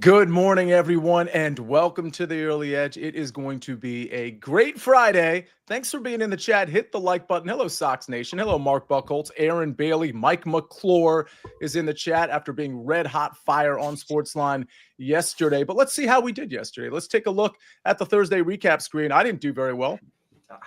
Good morning, everyone, and welcome to the Early Edge. It is going to be a great Friday. Thanks for being in the chat. Hit the like button. Hello, Sox Nation. Hello, Mark Buckholtz, Aaron Bailey, Mike McClure is in the chat after being red hot fire on SportsLine yesterday. But let's see how we did yesterday. Let's take a look at the Thursday recap screen. I didn't do very well.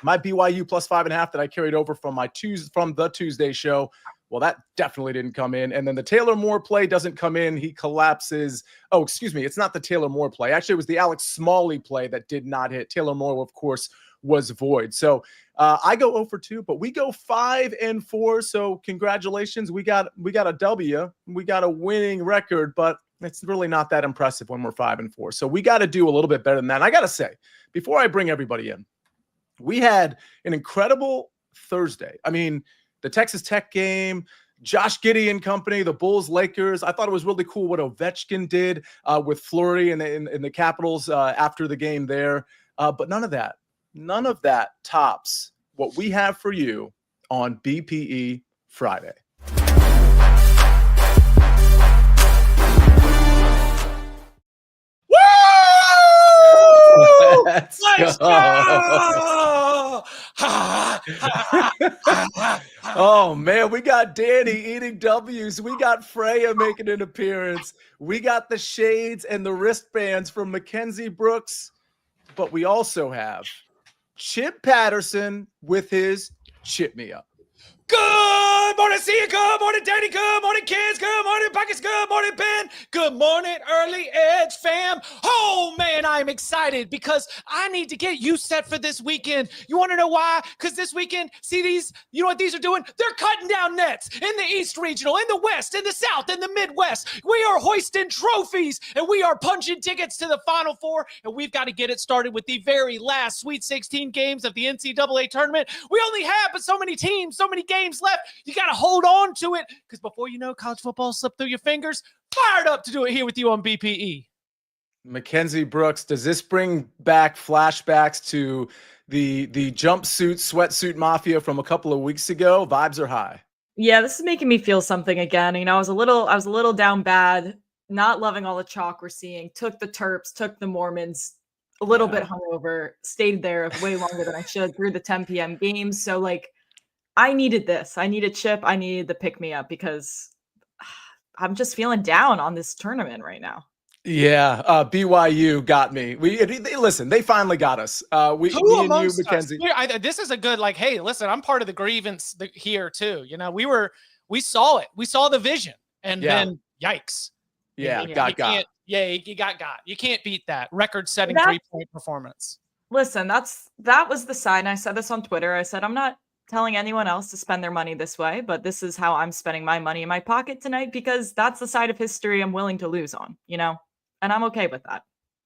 My BYU plus 5.5 that I carried over from the Tuesday show. Well, that definitely didn't come in. And then the Taylor Moore play doesn't come in. He collapses. Oh, excuse me. It's not the Taylor Moore play. Actually, it was the Alex Smalley play that did not hit. Taylor Moore, of course, was void. So I go 0 for 2, but we go 5 and 4. So congratulations. We got a W. We got a winning record, but it's really not that impressive when we're 5 and 4. So we got to do a little bit better than that. And I got to say, before I bring everybody in, we had an incredible Thursday. I mean, the Texas Tech game, Josh Giddey and company, the Bulls, Lakers. I thought it was really cool what Ovechkin did with Fleury in the Capitals after the game there. But none of that tops what we have for you on BPE Friday. Woo! Let's go! Oh, man, we got Danny eating W's. We got Freya making an appearance. We got the shades and the wristbands from Mackenzie Brooks. But we also have Chip Patterson with his Chip Me Up. Good morning, see you. Good morning, Danny. Good morning, kids. Good morning, Buckets. Good morning, Ben. Good morning, Early Edge fam. Oh, man, I'm excited because I need to get you set for this weekend. You want to know why? Because this weekend, see these, you know what these are doing? They're cutting down nets in the East Regional, in the West, in the South, in the Midwest. We are hoisting trophies, and we are punching tickets to the Final Four, and we've got to get it started with the very last Sweet 16 games of the NCAA tournament. We only have but so many teams, so many games left. You got to hold on to it because before you know, college football slipped through your fingers. Fired up to do it here with you on BPE. Mackenzie Brooks, does this bring back flashbacks to the jumpsuit, sweatsuit mafia from a couple of weeks ago? Vibes are high. Yeah, this is making me feel something again. You know, I was a little down bad, not loving all the chalk we're seeing. Took the Terps, took the Mormons, a little bit hungover, stayed there way longer than I should through the 10 p.m. games. So, like, I needed this. I needed Chip. I needed the pick-me-up because I'm just feeling down on this tournament right now. Yeah, BYU got me. Listen, they finally got us. Me and you, Mackenzie. This is a good, like, hey, listen, I'm part of the grievance here too. You know, we saw it. We saw the vision, and then yikes. Yeah, you got. Yeah, you got. You can't beat that record-setting 3-point performance. Listen, that was the sign. I said this on Twitter. I said I'm not telling anyone else to spend their money this way, but this is how I'm spending my money in my pocket tonight because that's the side of history I'm willing to lose on, you know, and I'm okay with that.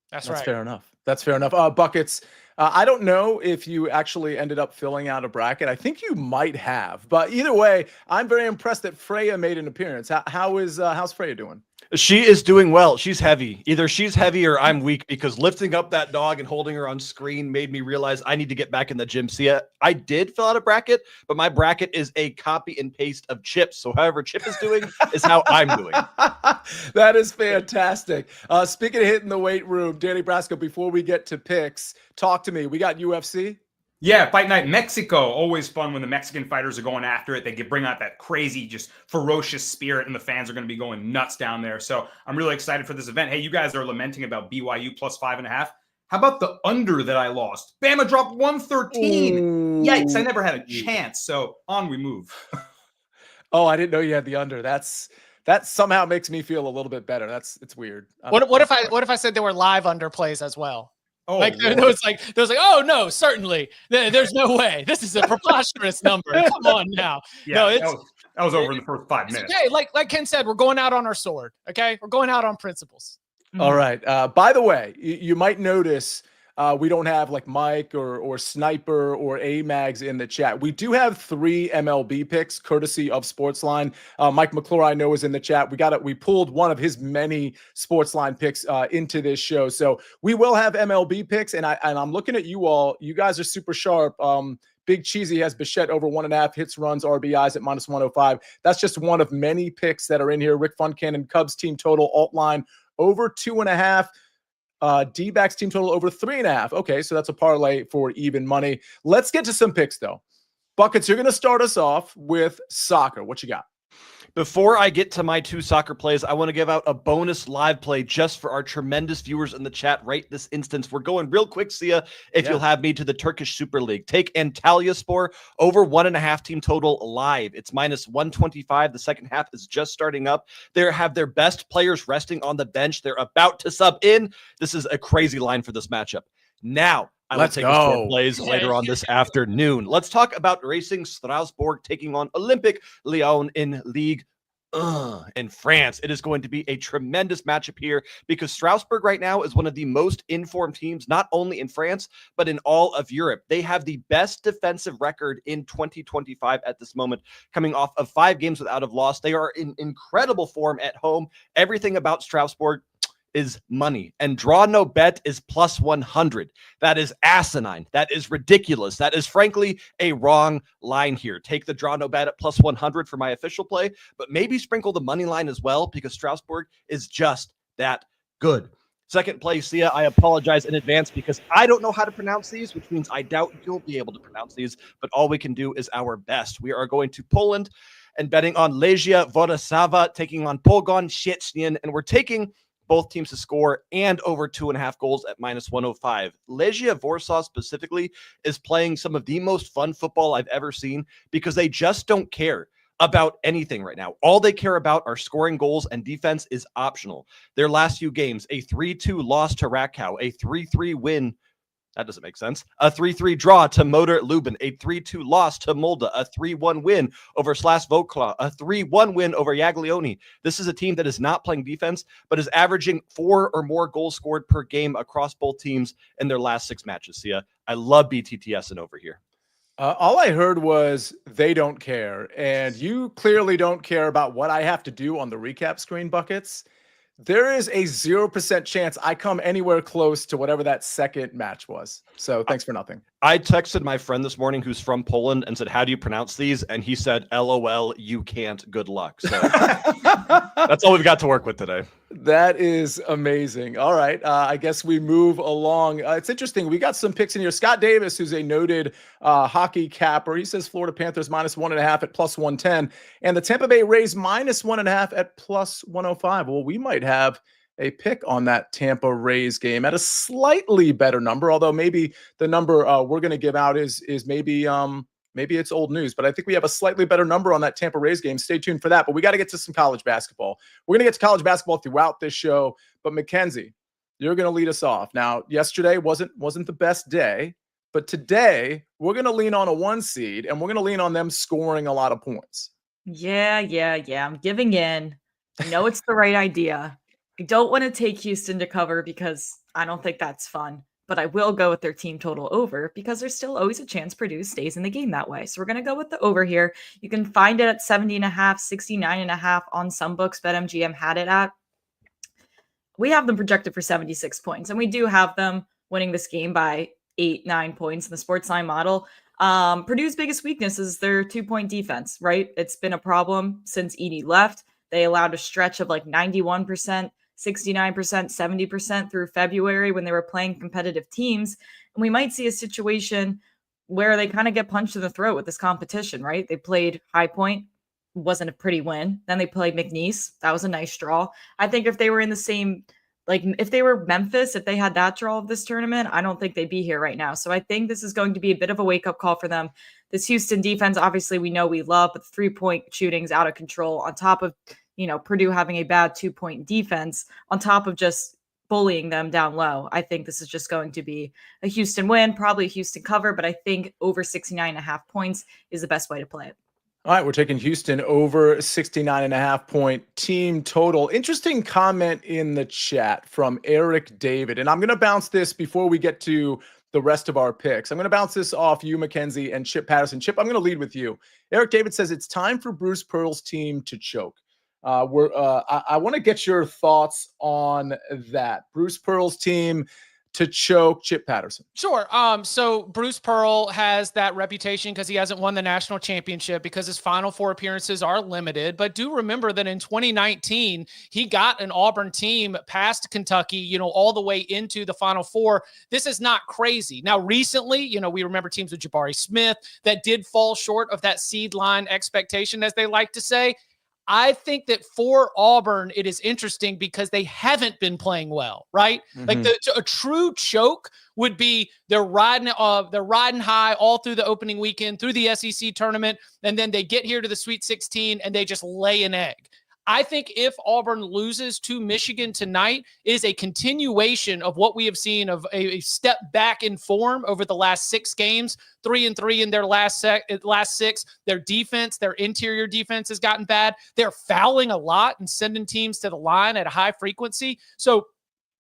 That's right. Fair enough. That's fair enough. Buckets. I don't know if you actually ended up filling out a bracket. I think you might have, but either way, I'm very impressed that Freya made an appearance. How's Freya doing? She is doing well. She's heavy. Either she's heavy or I'm weak because lifting up that dog and holding her on screen made me realize I need to get back in the gym. See, I did fill out a bracket, but my bracket is a copy and paste of Chip's. So however Chip is doing is how I'm doing. That is fantastic. Speaking of hitting the weight room, Danny Brasco, before we get to picks, talk to me. We got UFC. Yeah, Fight Night Mexico. Always fun when the Mexican fighters are going after it. They can bring out that crazy, just ferocious spirit, and the fans are going to be going nuts down there. So I'm really excited for this event. Hey, you guys are lamenting about BYU plus 5.5. How about the under that I lost? Bama dropped 113. Ooh. Yikes, I never had a chance. So on we move. Oh, I didn't know you had the under. That somehow makes me feel a little bit better. It's weird. What if I said there were live underplays as well? Oh, like there was like, oh no, certainly there's no way. This is a preposterous number. Come on now. Yeah, no, that was over in the first 5 minutes. Okay, like Ken said, we're going out on our sword. Okay, we're going out on principles. All right. By the way, you might notice we don't have like Mike or Sniper or A-Mags in the chat. We do have 3 MLB picks courtesy of SportsLine. Mike McClure, I know, is in the chat. We pulled one of his many SportsLine picks into this show. So we will have MLB picks, and I'm looking at you all. You guys are super sharp. Big Cheesy has Bichette over 1.5 hits, runs, RBIs at -105. That's just one of many picks that are in here. Rick Funcannon, Cubs team total, alt line over 2.5. D-backs team total over 3.5. Okay, so that's a parlay for even money. Let's get to some picks, though. Buckets, you're going to start us off with soccer. What you got? Before I get to my 2 soccer plays, I want to give out a bonus live play just for our tremendous viewers in the chat right this instance. We're going real quick, Sia, if you'll have me, to the Turkish Super League. Take Antalyaspor over 1.5 team total live. It's minus 125. The second half is just starting up. They have their best players resting on the bench. They're about to sub in. This is a crazy line for this matchup. Now, I will take us plays later on this afternoon. Let's talk about Racing Strasbourg taking on Olympic Lyon in Ligue in France. It is going to be a tremendous matchup here because Strasbourg right now is one of the most informed teams, not only in France, but in all of Europe. They have the best defensive record in 2025 at this moment, coming off of 5 games without a loss. They are in incredible form at home. Everything about Strasbourg is money, and draw no bet is plus 100. That is asinine. That is ridiculous. That is frankly a wrong line here. Take the draw no bet at plus 100 for my official play, but maybe sprinkle the money line as well because Strasbourg is just that good. Second play, Sia, I apologize in advance because I don't know how to pronounce these, which means I doubt you'll be able to pronounce these, but all we can do is our best. We are going to Poland and betting on Legia Wrocław taking on Pogoń Szczecin, and we're taking both teams to score and over 2.5 goals at minus 105. Legia Warsaw specifically is playing some of the most fun football I've ever seen because they just don't care about anything right now. All they care about are scoring goals, and defense is optional. Their last few games, a 3-2 loss to Rakow, a 3-3 win. That doesn't make sense. A 3-3 draw to Motor Lublin, a 3-2 loss to Molde, a 3-1 win over Slash Vokla, a 3-1 win over Jagiellony. This is a team that is not playing defense, but is averaging 4 or more goals scored per game across both teams in their last 6 matches. Sia, I love BTTS and over here. All I heard was they don't care, and you clearly don't care about what I have to do on the recap screen, Buckets. There is a 0% chance I come anywhere close to whatever that second match was. So thanks for nothing. I texted my friend this morning who's from Poland and said, how do you pronounce these? And he said, LOL, you can't. Good luck. So that's all we've got to work with today. That is amazing. All right. I guess we move along. It's interesting. We got some picks in here. Scott Davis, who's a noted hockey capper, he says Florida Panthers minus 1.5 at plus 110 and the Tampa Bay Rays minus 1.5 at plus 105. Well, we might have a pick on that Tampa Rays game at a slightly better number, although maybe the number we're going to give out is maybe it's old news, but I think we have a slightly better number on that Tampa Rays game. Stay tuned for that. But we got to get to some college basketball. We're going to get to college basketball throughout this show. But Mackenzie, you're going to lead us off. Now, yesterday wasn't the best day, but today we're going to lean on a 1 seed and we're going to lean on them scoring a lot of points. Yeah. I'm giving in. I know it's the right idea. I don't want to take Houston to cover because I don't think that's fun. But I will go with their team total over because there's still always a chance Purdue stays in the game that way. So we're going to go with the over here. You can find it at 70.5, 69.5 on some books. BetMGM had it at. We have them projected for 76 points, and we do have them winning this game by 8-9 points in the SportsLine model. Purdue's biggest weakness is their 2-point defense, right? It's been a problem since Edey left. They allowed a stretch of like 91%. 69%, 70% through February when they were playing competitive teams. And we might see a situation where they kind of get punched in the throat with this competition, right? They played High Point, wasn't a pretty win. Then they played McNeese. That was a nice draw. I think if they were in the same, like if they were Memphis, if they had that draw of this tournament, I don't think they'd be here right now. So I think this is going to be a bit of a wake-up call for them. This Houston defense, obviously we know we love, but the 3-point shooting's out of control on top of Purdue having a bad 2-point defense on top of just bullying them down low. I think this is just going to be a Houston win, probably a Houston cover, but I think over 69.5 points is the best way to play it. All right, we're taking Houston over 69.5 point team total. Interesting comment in the chat from Eric David, and I'm going to bounce this before we get to the rest of our picks. I'm going to bounce this off you, Mackenzie, and Chip Patterson. Chip, I'm going to lead with you. Eric David says it's time for Bruce Pearl's team to choke. I want to get your thoughts on that. Bruce Pearl's team to choke Chip Patterson? Sure. So Bruce Pearl has that reputation because he hasn't won the national championship because his Final Four appearances are limited. But do remember that in 2019, he got an Auburn team past Kentucky, all the way into the Final Four. This is not crazy. Now, recently, we remember teams with Jabari Smith that did fall short of that seed line expectation, as they like to say. I think that for Auburn, it is interesting because they haven't been playing well, right? Like a true choke would be they're riding high all through the opening weekend, through the SEC tournament, and then they get here to the Sweet 16 and they just lay an egg. I think if Auburn loses to Michigan tonight, it is a continuation of what we have seen of a step back in form over the last 6 games, 3-3 in their last 6. Their defense, their interior defense has gotten bad. They're fouling a lot and sending teams to the line at a high frequency. So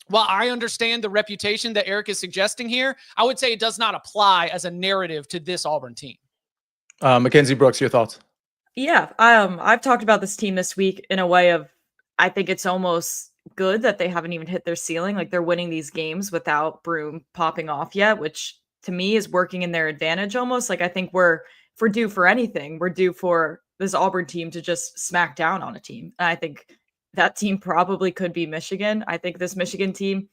while I understand the reputation that Eric is suggesting here, I would say it does not apply as a narrative to this Auburn team. Mackenzie Brooks, your thoughts? Yeah, I've talked about this team this week in a way of, I think it's almost good that they haven't even hit their ceiling. Like, they're winning these games without Broom popping off yet, which to me is working in their advantage almost. Like, I think if we're due for anything, we're due for this Auburn team to just smack down on a team. And I think that team probably could be Michigan. I think this Michigan team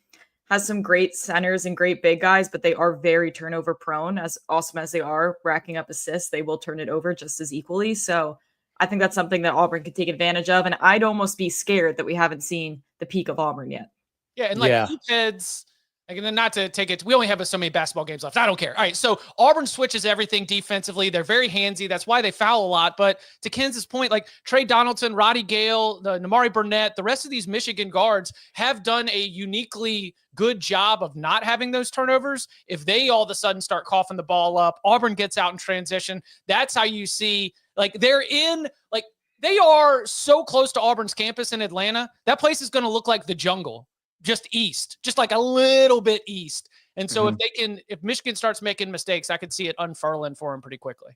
has some great centers and great big guys, but they are very turnover prone. As awesome as they are racking up assists, they will turn it over just as equally. So I think that's something that Auburn could take advantage of. And I'd almost be scared that we haven't seen the peak of Auburn yet. Yeah. And Heads, and then not to take it, we only have so many basketball games left. I don't care. All right. So Auburn switches everything defensively. They're very handsy. That's why they foul a lot. But to Kenz's point, like Trey Donaldson, Roddy Gale, Namari Burnett, the rest of these Michigan guards have done a uniquely good job of not having those turnovers. If they all of a sudden start coughing the ball up, Auburn gets out in transition. That's how you see, they are so close to Auburn's campus in Atlanta. That place is going to look like the jungle. Just east, just like a little bit east. And so if Michigan starts making mistakes, I could see it unfurling for them pretty quickly.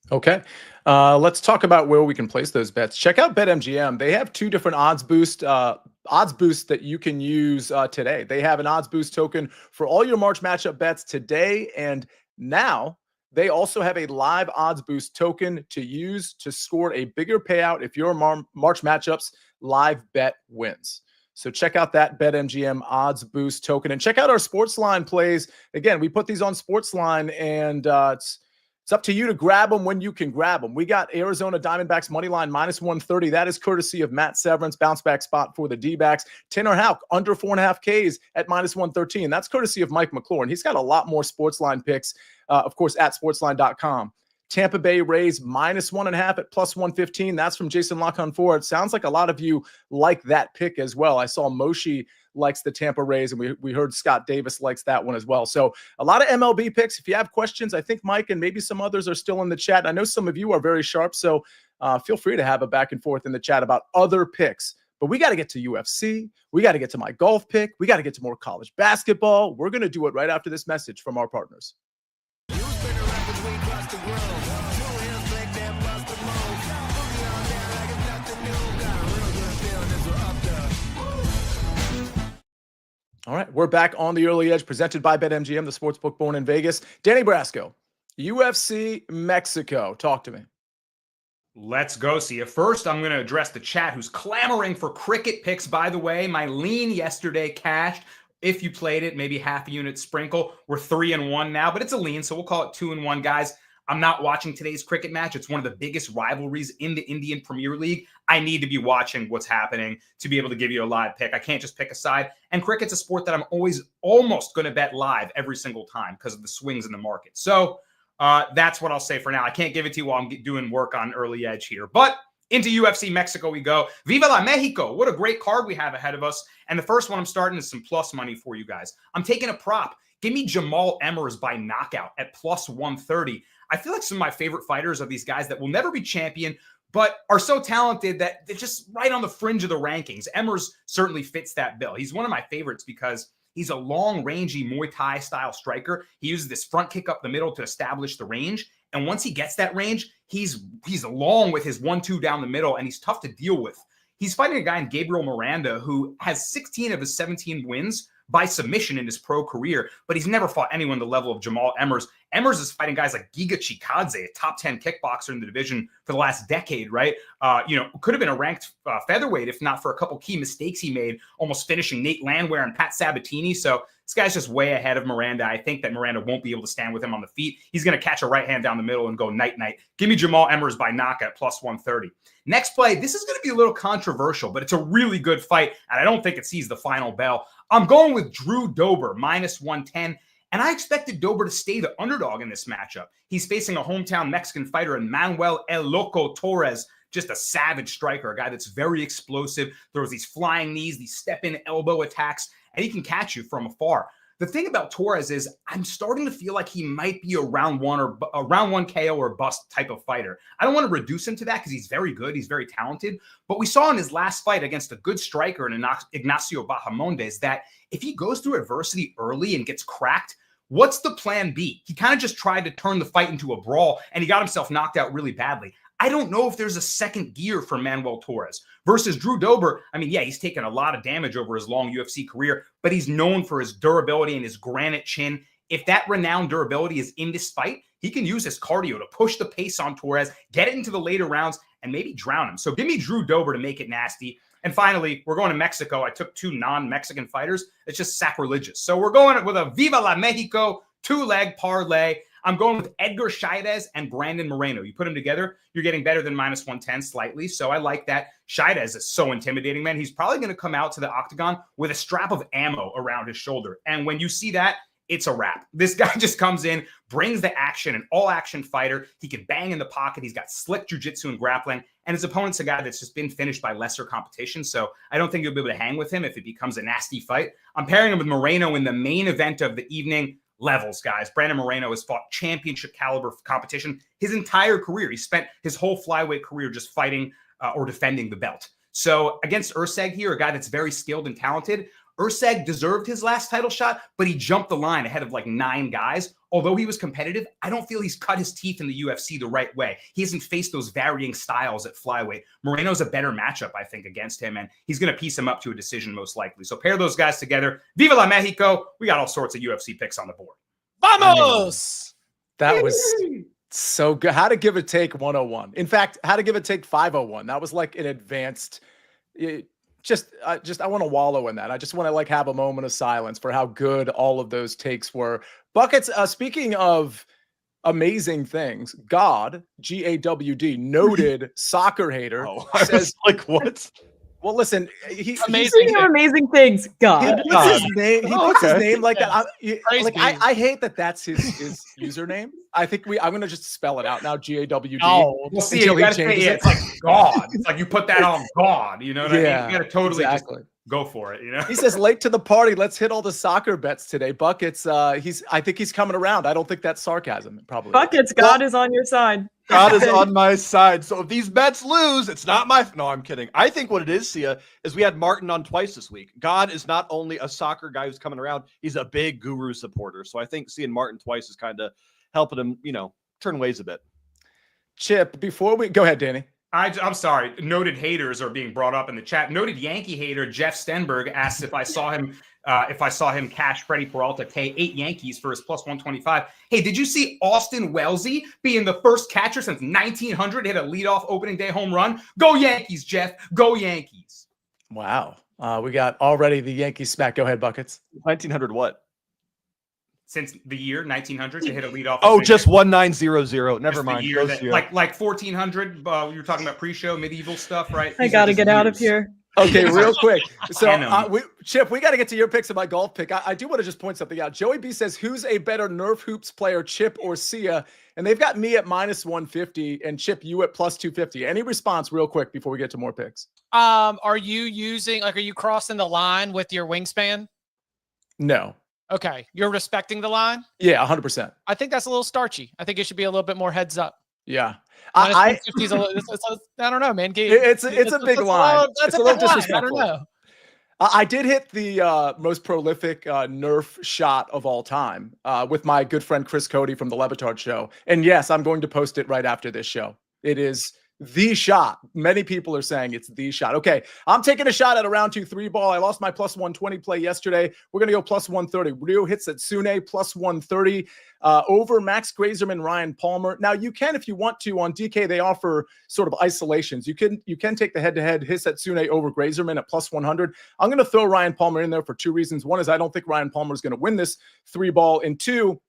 Okay. Let's talk about where we can place those bets. Check out BetMGM. They have 2 different odds boosts that you can use today. They have an odds boost token for all your March matchup bets today. And now they also have a live odds boost token to use to score a bigger payout if your March matchups live bet wins. So check out that BetMGM odds boost token and check out our SportsLine plays. Again, we put these on SportsLine, and it's up to you to grab them when you can grab them. We got Arizona Diamondbacks money line -130. That is courtesy of Matt Severance, bounce back spot for the D-backs. Tanner Houck under 4.5 Ks at -113. That's courtesy of Mike McLaurin. He's got a lot more SportsLine picks, of course, at sportsline.com. Tampa Bay Rays -1.5 at +115. That's from Jason Lockhan Ford. Sounds like a lot of you like that pick as well. I saw Moshi likes the Tampa Rays, and we heard Scott Davis likes that one as well. So a lot of MLB picks. If you have questions, I think Mike and maybe some others are still in the chat. I know some of you are very sharp, so feel free to have a back and forth in the chat about other picks. But we got to get to UFC. We got to get to my golf pick. We got to get to more college basketball. We're going to do it right after this message from our partners. All right, we're back on the Early Edge, presented by BetMGM, the sportsbook born in Vegas. Danny Brasco, UFC Mexico. Talk to me. Let's go. See you. First, I'm going to address the chat who's clamoring for cricket picks. By the way, my lean yesterday cashed. If you played it, maybe half a unit sprinkle. We're 3-1 now, but it's a lean, so we'll call it 2-1, guys. I'm not watching today's cricket match. It's one of the biggest rivalries in the Indian Premier League. I need to be watching what's happening to be able to give you a live pick. I can't just pick a side. And cricket's a sport that I'm always almost going to bet live every single time because of the swings in the market. So that's what I'll say for now. I can't give it to you while I'm doing work on Early Edge here. But into UFC Mexico we go. Viva la Mexico. What a great card we have ahead of us. And the first one I'm starting is some plus money for you guys. I'm taking a prop. Give me Jamal Emmers by knockout at +130. I feel like some of my favorite fighters are these guys that will never be champion, but are so talented that they're just right on the fringe of the rankings. Emmers certainly fits that bill. He's one of my favorites because he's a long, rangy Muay Thai style striker. He uses this front kick up the middle to establish the range. And once he gets that range, he's long with his 1-2 down the middle, and he's tough to deal with. He's fighting a guy named Gabriel Miranda who has 16 of his 17 wins by submission in his pro career, but he's never fought anyone the level of Jamal Emmers. Emmers is fighting guys like Giga Chikadze, a top 10 kickboxer in the division for the last decade, right? Could have been a ranked featherweight if not for a couple key mistakes he made, almost finishing Nate Landwehr and Pat Sabatini. So this guy's just way ahead of Miranda. I think that Miranda won't be able to stand with him on the feet. He's going to catch a right hand down the middle and go night-night. Give me Jamal Emmers by knockout plus 130. Next play, this is going to be a little controversial, but it's a really good fight, and I don't think it sees the final bell. I'm going with Drew Dober, minus 110. And I expected Dober to stay the underdog in this matchup. He's facing a hometown Mexican fighter in Manuel El Loco Torres, just a savage striker, a guy that's very explosive, throws these flying knees, these step-in elbow attacks, and he can catch you from afar. The thing about Torres is I'm starting to feel like he might be a round one KO or bust type of fighter. I don't want to reduce him to that because he's very good. He's very talented. But we saw in his last fight against a good striker in Ignacio Bahamondes that if he goes through adversity early and gets cracked, what's the plan B? He kind of just tried to turn the fight into a brawl, and he got himself knocked out really badly. I don't know if there's a second gear for Manuel Torres versus Drew Dober. I mean, yeah, he's taken a lot of damage over his long UFC career, but he's known for his durability and his granite chin. If that renowned durability is in this fight, he can use his cardio to push the pace on Torres, get it into the later rounds, and maybe drown him. So give me Drew Dober to make it nasty. And finally, we're going to Mexico. I took two non-Mexican fighters. It's just sacrilegious. So we're going with a Viva la Mexico two-leg parlay. I'm going with Edgar Chairez and Brandon Moreno. You put them together, you're getting better than minus 110 slightly. So I like that. Chairez is so intimidating, man. He's probably going to come out to the octagon with a strap of ammo around his shoulder. And when you see that, it's a wrap. This guy just comes in, brings the action, an all-action fighter. He can bang in the pocket. He's got slick jiu-jitsu and grappling. And his opponent's a guy that's just been finished by lesser competition. So I don't think you'll be able to hang with him if it becomes a nasty fight. I'm pairing him with Moreno in the main event of the evening. Levels, guys. Brandon Moreno has fought championship caliber competition his entire career. He spent his whole flyweight career just fighting or defending the belt. So against Urseg here, a guy that's very skilled and talented, Urseg deserved his last title shot, but he jumped the line ahead of like 9 guys. Although he was competitive, I don't feel he's cut his teeth in the UFC the right way. He hasn't faced those varying styles at flyweight. Moreno's a better matchup, I think, against him, and he's going to piece him up to a decision most likely. So pair those guys together. Viva la Mexico. We got all sorts of UFC picks on the board. Vamos! That was so good. How to give a take 101. In fact, how to give a take 501. That was like an advanced. I want to wallow in that. I just want to like have a moment of silence for how good all of those takes were. Buckets. Speaking of amazing things, God, Gawd, noted soccer hater, says like what? Well, listen, he's amazing things. God, he puts his name. He puts his name like that. I hate that. That's his username. I think I'm gonna just spell it out now. Gawd. Oh, we'll see. You gotta say it's like God. It's like you put that on God. You know what I mean? You gotta totally just go for it. You know. He says late to the party. Let's hit all the soccer bets today. Buckets. I think he's coming around. I don't think that's sarcasm. Probably. Buckets. God is on your side. God is on my side. So if these bets lose, it's not my. No, I'm kidding. I think what it is, Sia, is we had Martin on twice this week. God is not only a soccer guy who's coming around, he's a big Guru supporter. So I think seeing Martin twice is kind of helping him, turn ways a bit. Chip, before we go ahead, Danny. I'm sorry. Noted haters are being brought up in the chat. Noted Yankee hater Jeff Stenberg asked if I saw him cash Freddie Peralta, pay 8 Yankees for his plus 125. Hey, did you see Austin Wellesley being the first catcher since 1900 hit a leadoff opening day home run? Go Yankees, Jeff. Go Yankees. Wow. We got already the Yankees smack. Go ahead, Buckets. 1900 what? Since the year 1900 to hit a leadoff. Oh, just 1900. Never mind. Like 1400. You were talking about pre-show medieval stuff, right? I got to get out of here. Okay, real quick. So, Chip, we got to get to your picks of my golf pick. I do want to just point something out. Joey B says, who's a better Nerf hoops player, Chip or Sia? And they've got me at minus 150 and Chip, you at plus 250. Any response real quick before we get to more picks? Are you crossing the line with your wingspan? No. Okay. You're respecting the line? Yeah, 100%. I think that's a little starchy. I think it should be a little bit more heads up. Yeah. I don't know, man. It's a big line. That's a little disrespectful. I don't know. I did hit the most prolific Nerf shot of all time with my good friend Chris Cody from the Levitard show. And yes, I'm going to post it right after this show. It is the shot. Many people are saying it's the shot. Okay, I'm taking a shot at a round 2 3-ball. I lost my plus 120 play yesterday. We're going to go plus 130. Ryu Hisetsune plus 130 over Max Grazerman, Ryan Palmer. Now, you can, if you want to, on DK, they offer sort of isolations. You can take the head-to-head Hisetsune over Grazerman at plus 100. I'm going to throw Ryan Palmer in there for 2 reasons. One is I don't think Ryan Palmer is going to win this 3-ball. And 2,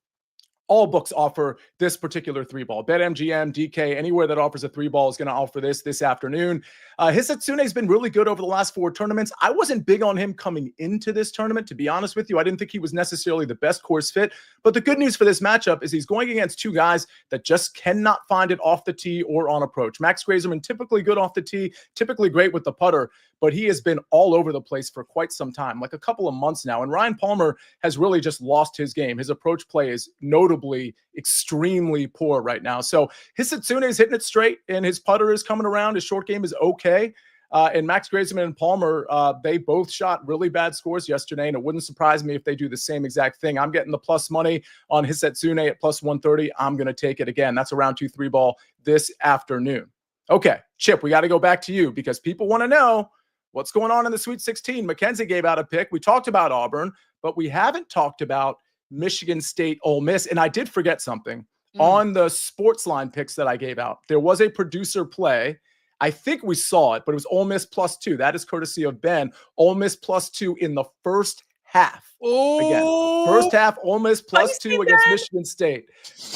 all books offer this particular 3-ball. BetMGM, DK, anywhere that offers a 3-ball is going to offer this afternoon. Hisetsune has been really good over the last 4 tournaments. I wasn't big on him coming into this tournament, to be honest with you. I didn't think he was necessarily the best course fit. But the good news for this matchup is he's going against 2 guys that just cannot find it off the tee or on approach. Max Grazerman, typically good off the tee, typically great with the putter, but he has been all over the place for quite some time, like a couple of months now. And Ryan Palmer has really just lost his game. His approach play is notably extremely poor right now. So Hisetsune is hitting it straight, and his putter is coming around. His short game is okay. And Max Grazerman and Palmer, they both shot really bad scores yesterday, and it wouldn't surprise me if they do the same exact thing. I'm getting the plus money on Hisetsune at plus 130. I'm going to take it again. That's a round 2 3-ball this afternoon. Okay, Chip, we got to go back to you because people want to know what's going on in the Sweet 16. Mackenzie gave out a pick. We talked about Auburn, but we haven't talked about Michigan State, Ole Miss. And I did forget something. On the SportsLine picks that I gave out, there was a producer play. I think we saw it, but it was Ole Miss plus 2. That is courtesy of Ben. Ole Miss plus 2 in the first half. Again, first half, Ole Miss plus 2 against Michigan State.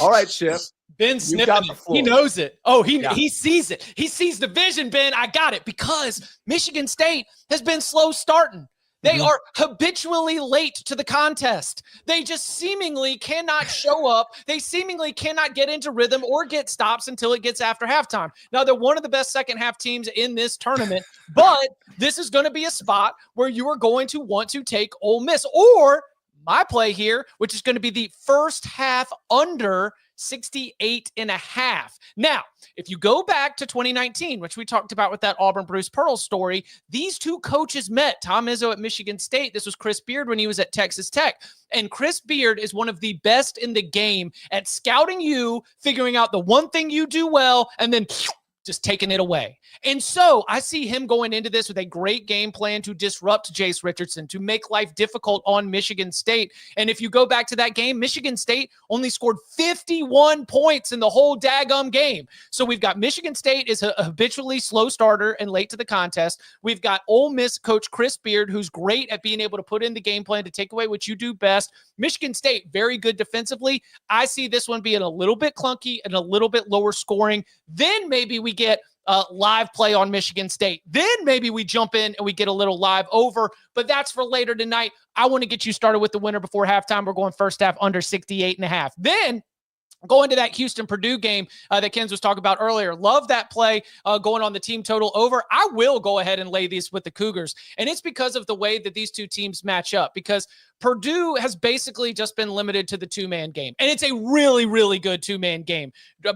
All right, Chip. Ben sniffing it. He knows it. Oh, he sees it. He sees the vision, Ben. I got it, because Michigan State has been slow starting. They are habitually late to the contest. They just seemingly cannot show up. They seemingly cannot get into rhythm or get stops until it gets after halftime. Now, they're one of the best second half teams in this tournament, but this is going to be a spot where you are going to want to take Ole Miss, or my play here, which is going to be the first half under 68.5. Now, if you go back to 2019, which we talked about with that Auburn Bruce Pearl story, these 2 coaches met. Tom Izzo at Michigan State. This was Chris Beard when he was at Texas Tech. And Chris Beard is one of the best in the game at scouting you, figuring out the one thing you do well, and then just taking it away. And so I see him going into this with a great game plan to disrupt Jace Richardson, to make life difficult on Michigan State. And if you go back to that game, Michigan State only scored 51 points in the whole daggum game. So we've got Michigan State is a habitually slow starter and late to the contest. We've got Ole Miss coach Chris Beard, who's great at being able to put in the game plan to take away what you do best. Michigan State, very good defensively. I see this one being a little bit clunky and a little bit lower scoring. Then maybe we get live play on Michigan State. Then maybe we jump in and we get a little live over, but that's for later tonight. I want to get you started with the winner before halftime. We're going first half under 68.5. Then going to that Houston-Purdue game that Kenz was talking about earlier. Love that play going on the team total over. I will go ahead and lay these with the Cougars, and it's because of the way that these 2 teams match up, because Purdue has basically just been limited to the 2-man game, and it's a really, really good 2-man game.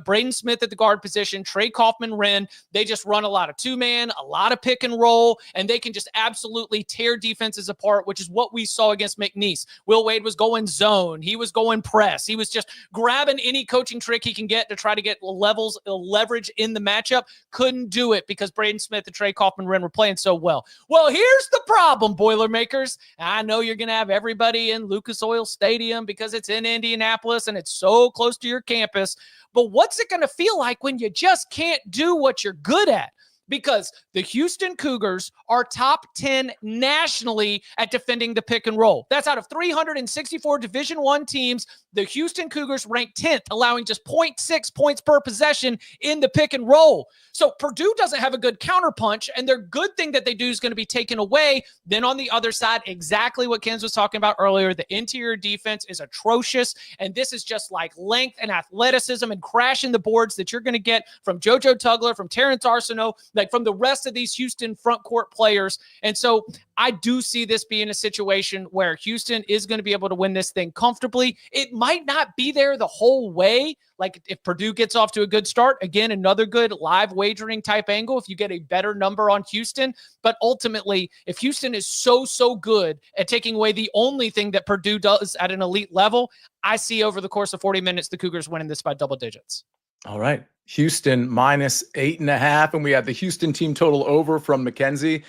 Braden Smith at the guard position, Trey Kaufman-Wren, they just run a lot of 2-man, a lot of pick and roll, and they can just absolutely tear defenses apart, which is what we saw against McNeese. Will Wade was going zone. He was going press. He was just grabbing any coaching trick he can get to try to get leverage in the matchup. Couldn't do it because Braden Smith and Trey Kaufman-Wren were playing so well. Well, here's the problem, Boilermakers. I know you're going to have everybody in Lucas Oil Stadium because it's in Indianapolis and it's so close to your campus. But what's it going to feel like when you just can't do what you're good at? Because the Houston Cougars are top 10 nationally at defending the pick and roll. That's out of 364 Division I teams. The Houston Cougars rank 10th, allowing just 0.6 points per possession in the pick and roll. So Purdue doesn't have a good counterpunch, and their good thing that they do is going to be taken away. Then on the other side, exactly what Kenz was talking about earlier, the interior defense is atrocious, and this is just like length and athleticism and crashing the boards that you're going to get from JoJo Tugler, from Terrence Arsenault, like from the rest of these Houston front court players. And so I do see this being a situation where Houston is going to be able to win this thing comfortably. It might not be there the whole way. Like if Purdue gets off to a good start, again, another good live wagering type angle if you get a better number on Houston. But ultimately, if Houston is so good at taking away the only thing that Purdue does at an elite level, I see over the course of 40 minutes, the Cougars winning this by double digits. All right. Houston minus 8.5, and we had the Houston team total over from Mackenzie.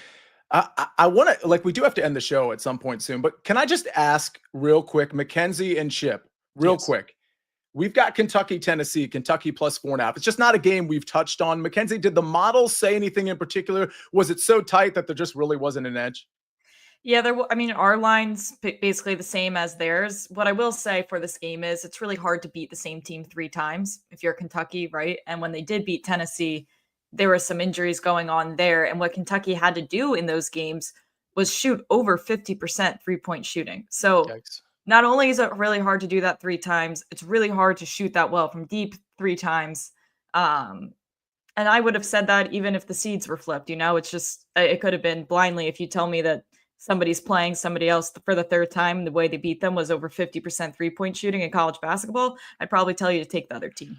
I want to, like, we do have to end the show at some point soon, but can I just ask real quick, Mackenzie and Chip, real quick. We've got Kentucky, Tennessee, Kentucky plus 4.5. It's just not a game we've touched on. Mackenzie, did the models say anything in particular? Was it so tight that there just really wasn't an edge? Yeah, I mean, our line's basically the same as theirs. What I will say for this game is it's really hard to beat the same team 3 times if you're Kentucky, right? And when they did beat Tennessee, there were some injuries going on there. And what Kentucky had to do in those games was shoot over 50% 3-point shooting. So not only is it really hard to do that 3 times, it's really hard to shoot that well from deep 3 times. And I would have said that even if the seeds were flipped, it's just, it could have been blindly. If you tell me that somebody's playing somebody else for the 3rd time, the way they beat them was over 50% 3-point shooting in college basketball, I'd probably tell you to take the other team.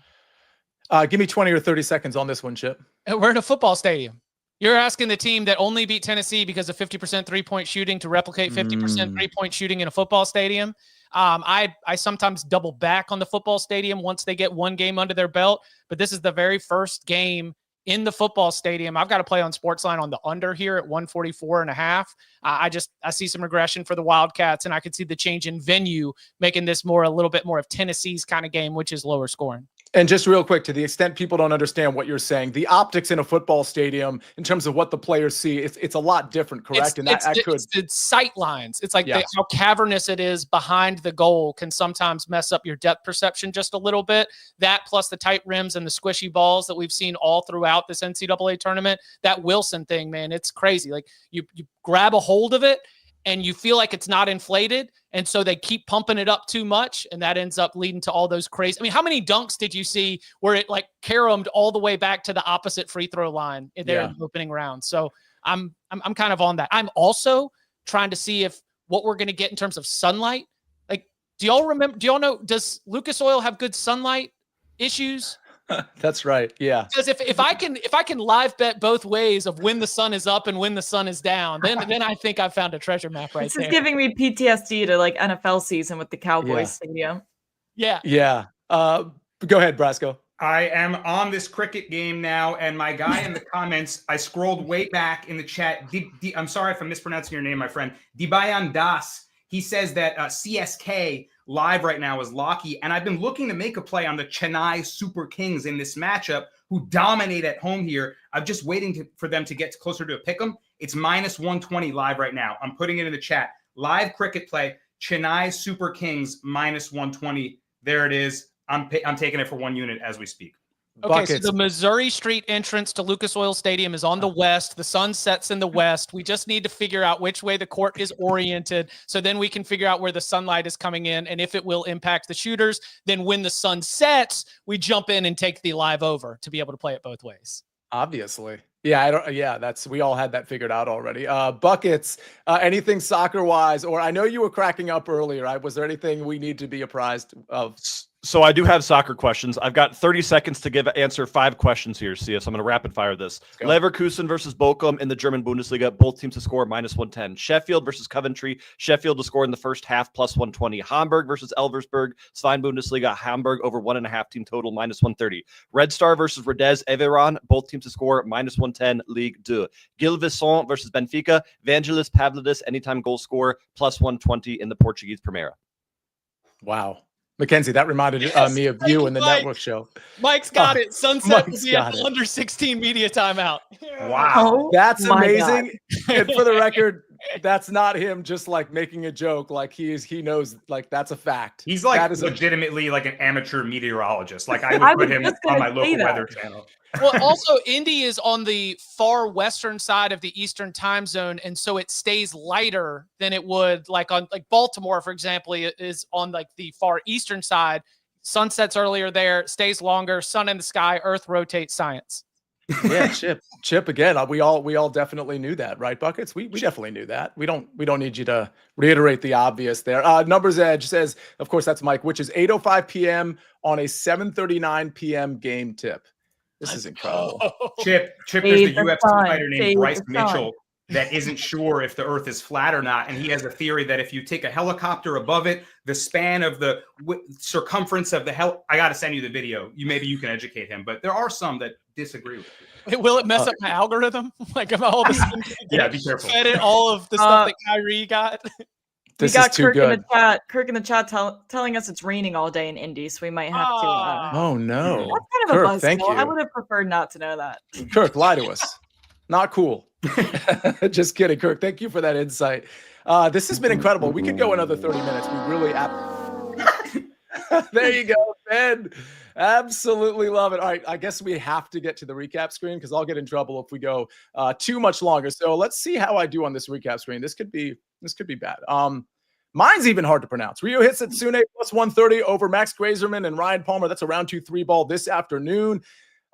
Give me 20 or 30 seconds on this one, Chip. We're in a football stadium. You're asking the team that only beat Tennessee because of 50% 3-point shooting to replicate 50% 3-point shooting in a football stadium. I sometimes double back on the football stadium once they get one game under their belt, but this is the very first game in the football stadium. I've got to play on SportsLine on the under here at 144.5. I see some regression for the Wildcats, and I could see the change in venue making this a little bit more of Tennessee's kind of game, which is lower scoring. And just real quick, to the extent people don't understand what you're saying, the optics in a football stadium in terms of what the players see, it's a lot different, correct? It's sight lines. It's like how cavernous it is behind the goal can sometimes mess up your depth perception just a little bit. That plus the tight rims and the squishy balls that we've seen all throughout this NCAA tournament. That Wilson thing, man, it's crazy. Like you grab a hold of it and you feel like it's not inflated. And so they keep pumping it up too much. And that ends up leading to all those crazy. I mean, how many dunks did you see where it like caromed all the way back to the opposite free throw line in the opening round? So I'm kind of on that. I'm also trying to see if what we're going to get in terms of sunlight. Like, do y'all know, does Lucas Oil have good sunlight issues? That's right. Yeah. Because if I can live bet both ways of when the sun is up and when the sun is down, then I think I found a treasure map right there. This is giving me PTSD to like NFL season with the Cowboys stadium. Yeah. Yeah. Go ahead, Brasco. I am on this cricket game now, and my guy in the comments, I scrolled way back in the chat. I'm sorry if I'm mispronouncing your name, my friend. Dibayan Das. He says that CSK live right now is Locky, and I've been looking to make a play on the Chennai Super Kings in this matchup, who dominate at home here. I'm just waiting for them to get closer to a pick'em. It's minus 120 live right now. I'm putting it in the chat. Live cricket play, Chennai Super Kings minus 120. There it is. I'm taking it for 1 unit as we speak. Okay, so the Missouri Street entrance to Lucas Oil Stadium is on the west. The sun sets in the west. We just need to figure out which way the court is oriented, so then we can figure out where the sunlight is coming in and if it will impact the shooters. Then when the sun sets, we jump in and take the live over to be able to play it both ways. Obviously. Yeah, we all had that figured out already. Buckets, anything soccer-wise, or I know you were cracking up earlier. Was there anything we need to be apprised of? So I do have soccer questions. I've got 30 seconds to answer 5 questions here, so I'm going to rapid fire this. Leverkusen versus Bochum in the German Bundesliga. Both teams to score minus 110. Sheffield versus Coventry. Sheffield to score in the first half plus 120. Hamburg versus Elversberg. Svein Bundesliga. Hamburg over 1.5 team total minus 130. Red Star versus Rodez Eviran. Both teams to score minus 110. Ligue 2. Gil Vicente versus Benfica. Vangelis Pavlidis anytime goal scorer plus 120 in the Portuguese Primera. Wow. Mackenzie, that reminded me of you in the network show. Mike's got it. Sunset will be at the under 16 media timeout. Wow. That's amazing. And for the record, that's not him just like making a joke. Like he knows, like that's a fact. He's like legitimately like an amateur meteorologist. Like I would put him on my local weather channel. Well, also Indy is on the far western side of the Eastern time zone, and so it stays lighter than it would like Baltimore, for example, is on like the far eastern side. Sun sets earlier there, stays longer, sun in the sky, earth rotates, science. Yeah, Chip again. We all definitely knew that, right, Buckets? We definitely knew that. We don't need you to reiterate the obvious there. Numbers Edge says, of course, that's Mike, which is 8:05 p.m. on a 7:39 p.m. game tip. This is incredible. Chip, there's the UFC fighter named Bryce Mitchell that isn't sure if the earth is flat or not. And he has a theory that if you take a helicopter above it, the span of the circumference of the I got to send you the video. Maybe you can educate him, but there are some that disagree with you. Will it mess up my algorithm? Like, am I all this? Yeah, be careful. Fed it all of the stuff that Kyrie got. This we got is too Kirk good. in the chat. Kirk in the chat telling us it's raining all day in Indy, so we might have to. Oh no, That's kind of a Kirk, buzz. thank you. I would have preferred not to know that. Kirk, lie to us. Not cool. Just kidding, Kirk. Thank you for that insight. This has been incredible. We could go another 30 minutes. We really. There you go, Ben. Absolutely love it. All right, I guess we have to get to the recap screen because I'll get in trouble if we go too much longer. So let's see how I do on this recap screen. This could be bad. Mine's even hard to pronounce. Ryo Hitsune plus 130 over Max Grazerman and Ryan Palmer. That's a round 2-3 ball this afternoon.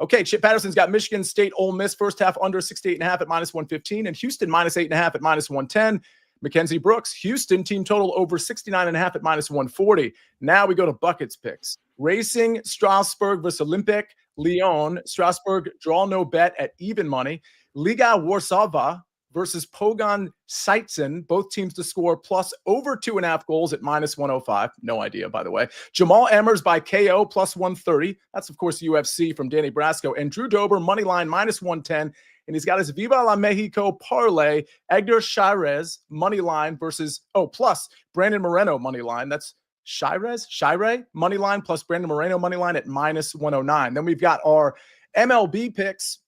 Okay, Chip Patterson's got Michigan State Ole Miss first half under 68.5 at minus 115 and Houston minus 8.5 at minus 110. Mackenzie Brooks, Houston team total over 69.5 at minus 140. Now we go to Buckets picks. Racing Strasbourg versus Olympic Lyon. Strasbourg draw no bet at even money. Liga Warsaw versus Pogon Seitzen. Both teams to score plus over 2.5 goals at minus 105. No idea, by the way. Jamal Emmers by KO plus 130. That's, of course, UFC from Danny Brasco. And Drew Dober, money line minus 110. And he's got his Viva la Mexico parlay. Edgar Shirez, money line versus, plus Brandon Moreno, money line. That's Shire, money line plus Brandon Moreno, money line at minus 109. Then we've got our MLB picks.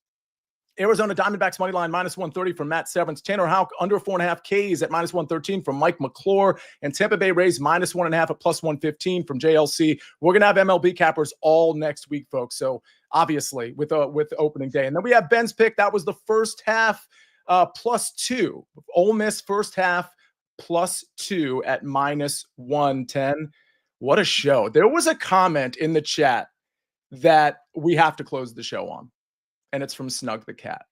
Arizona Diamondbacks money line minus 130 from Matt Severance. Tanner Houck under 4.5 Ks at minus 113 from Mike McClure. And Tampa Bay Rays minus 1.5 at plus 115 from JLC. We're going to have MLB cappers all next week, folks. So obviously with opening day. And then we have Ben's pick. That was the first half plus 2. Ole Miss first half plus 2 at minus 110. What a show. There was a comment in the chat that we have to close the show on. And it's from Snug the Cat.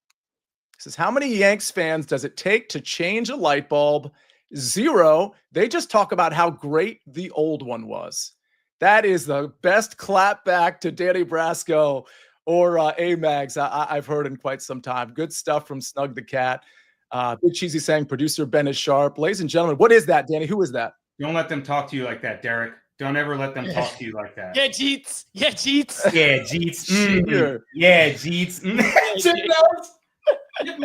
It says, how many Yanks fans does it take to change a light bulb? 0. They just talk about how great the old one was. That is the best clap back to Danny Brasco or A-Mags I've heard in quite some time. Good stuff from Snug the Cat. Big Cheesy saying producer Ben is sharp. Ladies and gentlemen, what is that, Danny? Who is that? Don't let them talk to you like that, Derek. Don't ever let them talk to you like that. Yeah, Jeets. Yeah, Jeets. Yeah, Jeets. Sure. Yeah, Jeets.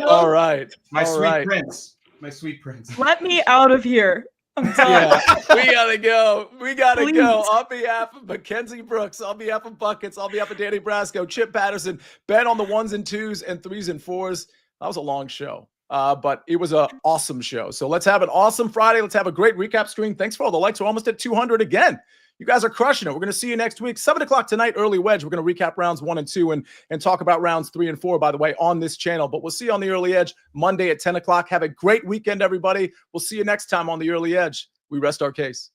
All right. My All sweet right. prince. My sweet prince. Let me out of here. I'm done. Yeah, we gotta go. We gotta Please. go. On behalf of Mackenzie Brooks, on behalf of Buckets, on behalf of Danny Brasco, Chip Patterson, Ben on the 1s and 2s and 3s and 4s. That was a long show, but it was an awesome show. So let's have an awesome Friday. Let's have a great recap screen. Thanks for all the likes. We're almost at 200 again. You guys are crushing it. We're going to see you next week. 7 o'clock tonight, early wedge. We're going to recap rounds 1 and 2 and talk about rounds 3 and 4, by the way, on this channel. But we'll see you on the early edge Monday at 10 o'clock. Have a great weekend, everybody. We'll see you next time on the early edge. We rest our case.